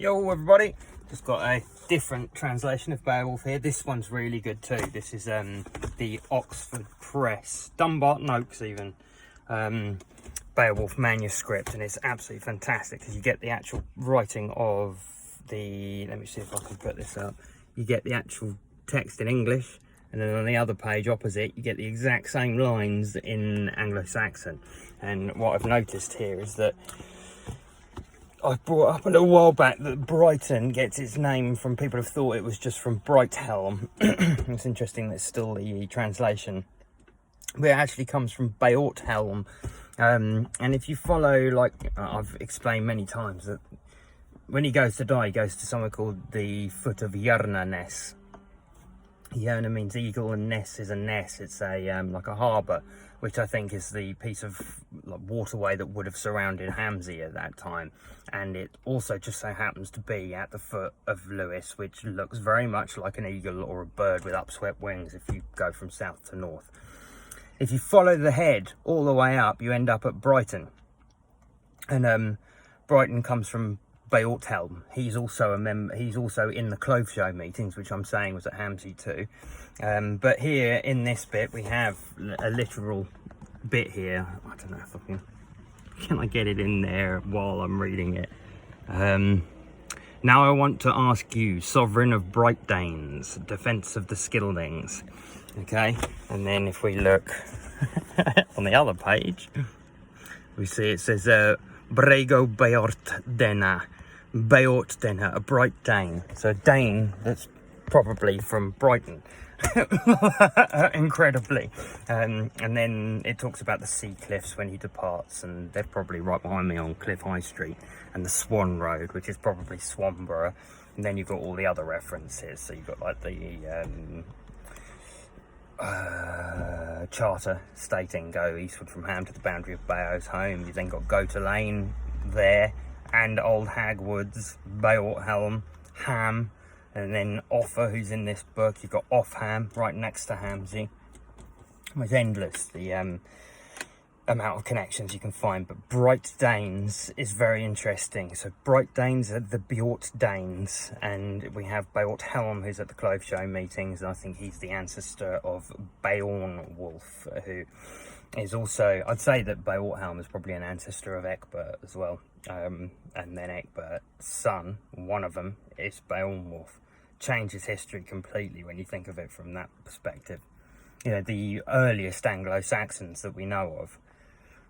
Yo everybody, just got a different translation of Beowulf here. This one's really good too. This is the Oxford Press, Dumbarton Oaks even, Beowulf manuscript, and it's absolutely fantastic because you get the actual writing of the, let me see if I can put this up, you get the actual text in English, and then on the other page opposite you get the exact same lines in Anglo-Saxon. And what I've noticed here is that I brought up a little while back that Brighton gets its name from people who thought it was just from Brighthelm. It's interesting that it's still the translation, but it actually comes from Beorthelm. And if you follow, like I've explained many times, that when he goes to die, he goes to somewhere called the foot of Ness. Yerna means eagle, and Ness is a Ness. It's a like a harbour, which I think is the piece of like waterway that would have surrounded Hamsey at that time. And it also just so happens to be at the foot of Lewis, which looks very much like an eagle or a bird with upswept wings if you go from south to north. If you follow the head all the way up, you end up at Brighton. And Brighton comes from Beorthelm. He's also a member. He's also in the Clove Show meetings, which I'm saying was at Hamsey too. But here in this bit, we have a literal bit here. I don't know if I can I get it in there while I'm reading it. Now I want to ask you, sovereign of Bright Danes, defense of the Scyldings. Okay, and then if we look on the other page, we see it says Brego Beortdena. Beortdena, a Bright Dane. So a Dane that's probably from Brighton. Incredibly. And then it talks about the sea cliffs when he departs, and they're probably right behind me on Cliff High Street, and the Swan Road, which is probably Swanborough. And then you've got all the other references. So you've got like the charter stating go eastward from Ham to the boundary of Beow's home. You then got Go to Lane there, and Old Hagwoods, Beorthelm, Ham, and then Offa, who's in this book. You've got Offham right next to Hamsey. It's endless, the amount of connections you can find. But Bright Danes is very interesting. So Bright Danes are the Beort Danes, and we have Beorthelm, who's at the Clove Show meetings, and I think he's the ancestor of Beowulf, who is also, I'd say that Beorthelm is probably an ancestor of Ecgbert as well. And then Ecgbert's son, one of them, is Beowulf. Changes history completely when you think of it from that perspective. You know, the earliest Anglo-Saxons that we know of,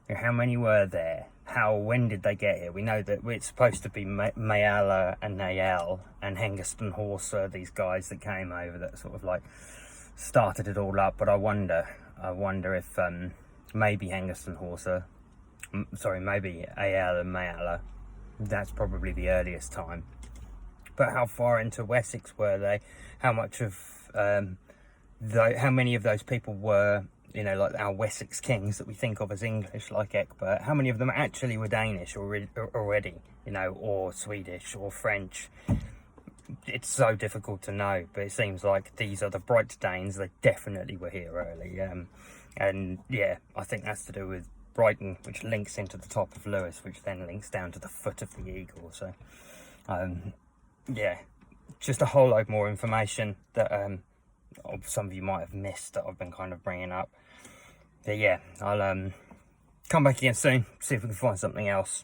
you know, how many were there? When did they get here? We know that it's supposed to be Mayala and Nael and Hengist Horsa, these guys that came over that sort of like started it all up. But I wonder if maybe Hengist Horsa, maybe Ael and Mayala, that's probably the earliest time. But how far into Wessex were they? How much of how many of those people were, you know, like our Wessex kings that we think of as English, like Ecgbert? How many of them actually were Danish already, you know, or Swedish or French? It's so difficult to know, but it seems like these are the Bright Danes. They definitely were here early, and yeah, I think that's to do with Brighton, which links into the top of Lewis, which then links down to the foot of the eagle. So yeah, just a whole load more information that some of you might have missed that I've been kind of bringing up. But yeah, I'll come back again soon, see if we can find something else.